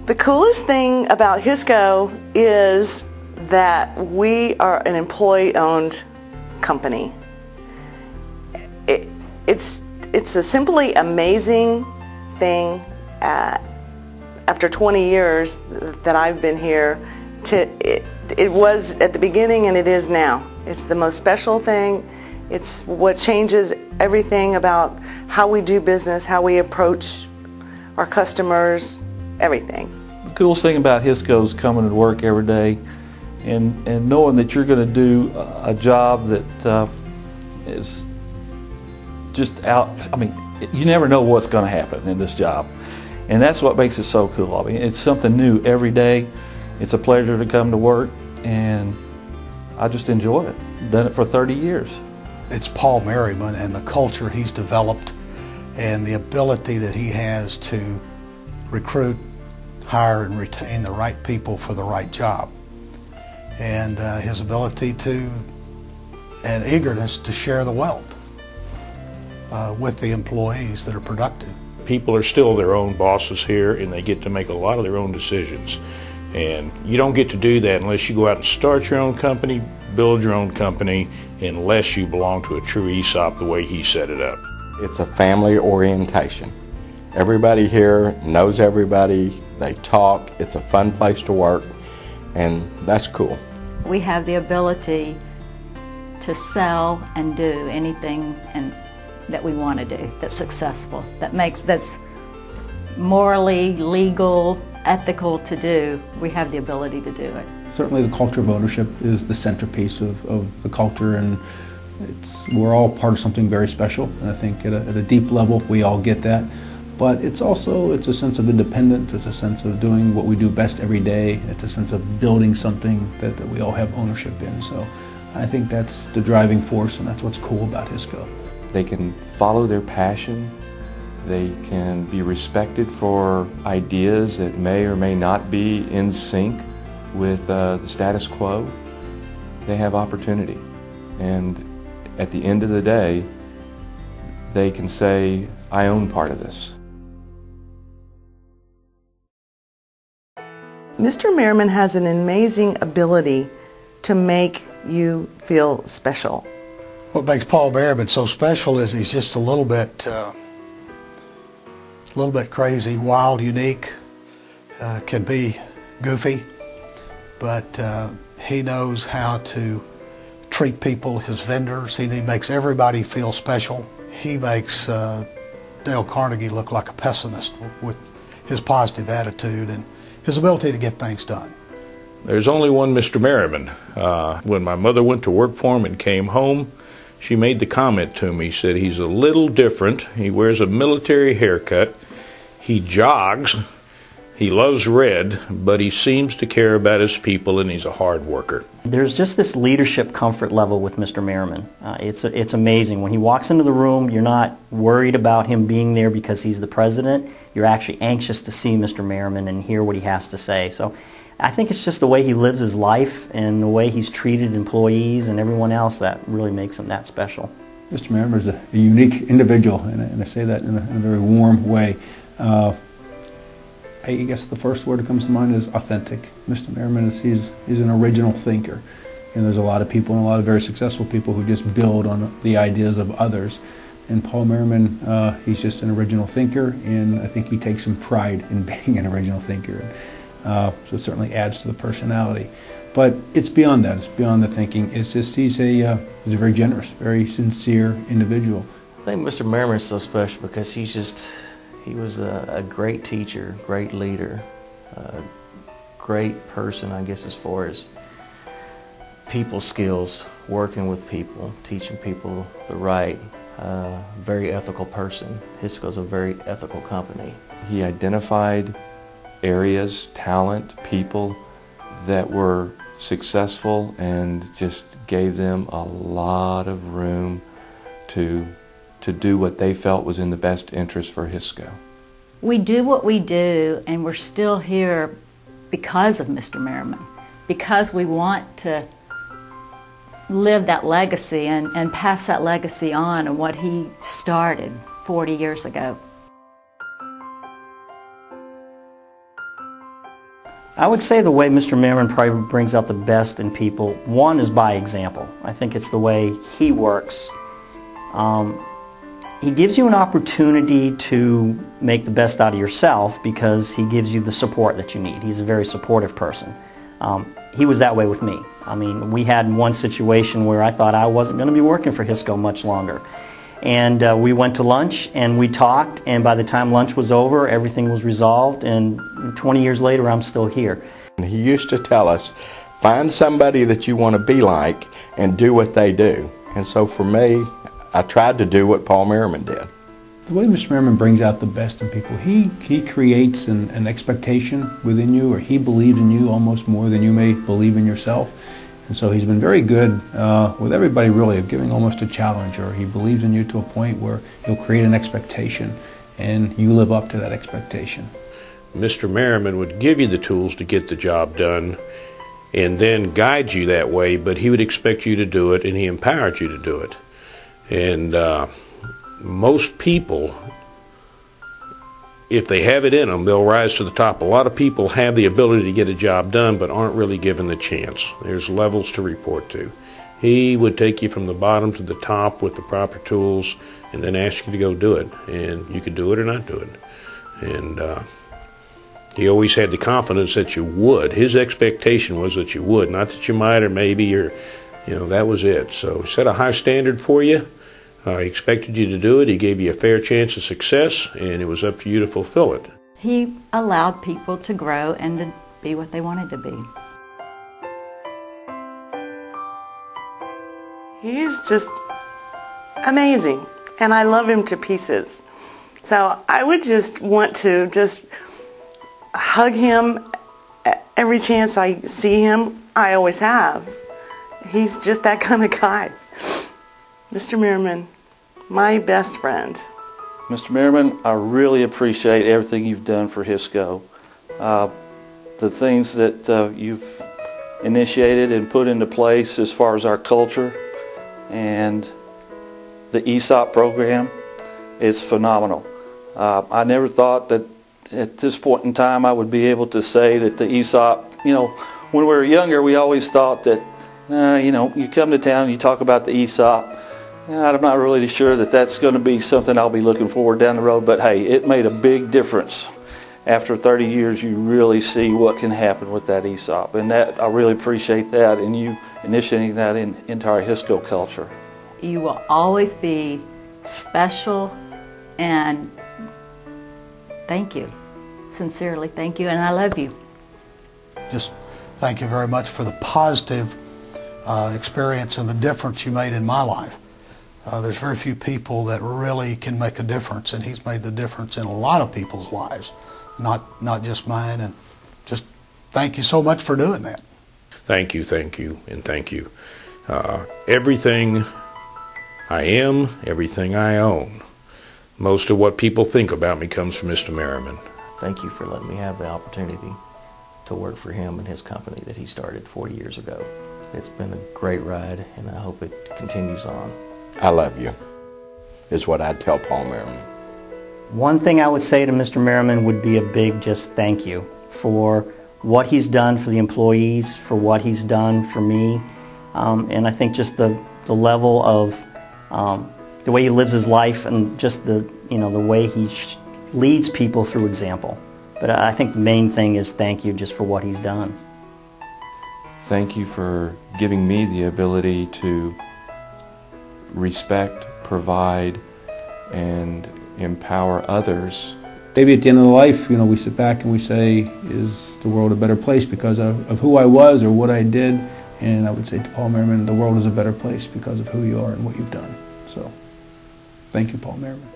The coolest thing about Hisco is that we are an employee-owned company. It's a simply amazing thing after 20 years that I've been here. It was at the beginning and it is now. It's the most special thing. It's what changes everything about how we do business, how we approach our customers, everything. The coolest thing about Hisco is coming to work every day and knowing that you're going to do a job that is just out. I mean, you never know what's going to happen in this job, and that's what makes it so cool. I mean, it's something new every day. It's a pleasure to come to work, and I just enjoy it. Done it for 30 years. It's Paul Merriman and the culture he's developed and the ability that he has to recruit, hire, and retain the right people for the right job. And his ability to, and eagerness to share the wealth with the employees that are productive. People are still their own bosses here, and they get to make a lot of their own decisions. And you don't get to do that unless you go out and start your own company, build your own company, unless you belong to a true ESOP the way he set it up. It's a family orientation. Everybody here knows everybody, they talk, it's a fun place to work, and that's cool. We have the ability to sell and do anything that we want to do that's successful, that's morally, legal, ethical to do. We have the ability to do it. Certainly the culture of ownership is the centerpiece of the culture, and we're all part of something very special, and I think at a deep level we all get that. But it's a sense of independence, it's a sense of doing what we do best every day, it's a sense of building something that we all have ownership in. So I think that's the driving force, and that's what's cool about Hisco. They can follow their passion, they can be respected for ideas that may or may not be in sync with the status quo. They have opportunity, and at the end of the day they can say, I own part of this. Mr. Merriman has an amazing ability to make you feel special. What makes Paul Merriman so special is he's just a little bit crazy, wild, unique, can be goofy, but he knows how to treat people, his vendors. He makes everybody feel special. He makes Dale Carnegie look like a pessimist with his positive attitude and his ability to get things done. There's only one Mr. Merriman. When my mother went to work for him and came home, she made the comment to me, said he's a little different. He wears a military haircut. He jogs. He loves red, but he seems to care about his people, and he's a hard worker. There's just this leadership comfort level with Mr. Merriman. It's amazing. When he walks into the room, you're not worried about him being there because he's the president. You're actually anxious to see Mr. Merriman and hear what he has to say. So I think it's just the way he lives his life and the way he's treated employees and everyone else that really makes him that special. Mr. Merriman is a unique individual, and I say that in a very warm way. I guess the first word that comes to mind is authentic. Mr. Merriman he's an original thinker, and there's a lot of people and a lot of very successful people who just build on the ideas of others. And Paul Merriman, he's just an original thinker, and I think he takes some pride in being an original thinker. So it certainly adds to the personality. But it's beyond that. It's beyond the thinking. It's just he's a very generous, very sincere individual. I think Mr. Merriman is so special because he was a great teacher, great leader, great person, I guess, as far as people skills, working with people, teaching people the right, very ethical person. Hisco's a very ethical company. He identified areas, talent, people that were successful and just gave them a lot of room to do what they felt was in the best interest for Hisco. We do what we do, and we're still here because of Mr. Merriman, because we want to live that legacy and pass that legacy on and what he started 40 years ago. I would say the way Mr. Merriman probably brings out the best in people, one is by example. I think it's the way he works. He gives you an opportunity to make the best out of yourself because he gives you the support that you need. He's a very supportive person. He was that way with me. I mean, we had one situation where I thought I wasn't going to be working for Hisco much longer. And we went to lunch and we talked, and by the time lunch was over, everything was resolved, and 20 years later I'm still here. He used to tell us, find somebody that you want to be like and do what they do. And so for me, I tried to do what Paul Merriman did. The way Mr. Merriman brings out the best in people, he creates an expectation within you, or he believes in you almost more than you may believe in yourself. And so he's been very good with everybody, really, of giving almost a challenge, or he believes in you to a point where he'll create an expectation and you live up to that expectation. Mr. Merriman would give you the tools to get the job done and then guide you that way, but he would expect you to do it, and he empowered you to do it. And most people, if they have it in them, they'll rise to the top. A lot of people have the ability to get a job done but aren't really given the chance. There's levels to report to. He would take you from the bottom to the top with the proper tools and then ask you to go do it. And you could do it or not do it. And he always had the confidence that you would. His expectation was that you would, not that you might or maybe, or, you know, that was it. So he set a high standard for you. He expected you to do it. He gave you a fair chance of success, and it was up to you to fulfill it. He allowed people to grow and to be what they wanted to be. He's just amazing, and I love him to pieces. So I would just want to just hug him every chance I see him. I always have. He's just that kind of guy. Mr. Merriman, my best friend. Mr. Merriman, I really appreciate everything you've done for Hisco. The things that you've initiated and put into place as far as our culture and the ESOP program is phenomenal. I never thought that at this point in time I would be able to say that the ESOP, you know, when we were younger we always thought that, you know, you come to town and you talk about the ESOP, I'm not really sure that that's going to be something I'll be looking forward down the road, but hey, it made a big difference. After 30 years, you really see what can happen with that ESOP, and that I really appreciate that, and you initiating that into our Hisco culture. You will always be special, and thank you. Sincerely, thank you, and I love you. Just thank you very much for the positive experience and the difference you made in my life. There's very few people that really can make a difference, and he's made the difference in a lot of people's lives, not just mine. And just thank you so much for doing that. Thank you, and thank you. Everything I am, everything I own, most of what people think about me comes from Mr. Merriman. Thank you for letting me have the opportunity to work for him and his company that he started 40 years ago. It's been a great ride, and I hope it continues on. I love you, is what I'd tell Paul Merriman. One thing I would say to Mr. Merriman would be a big just thank you for what he's done for the employees, for what he's done for me, and I think just the level of the way he lives his life, and just the way he leads people through example. But I think the main thing is thank you just for what he's done. Thank you for giving me the ability to respect, provide, and empower others. Maybe at the end of the life, we sit back and we say, is the world a better place because of who I was or what I did? And I would say to Paul Merriman, the world is a better place because of who you are and what you've done. So, thank you, Paul Merriman.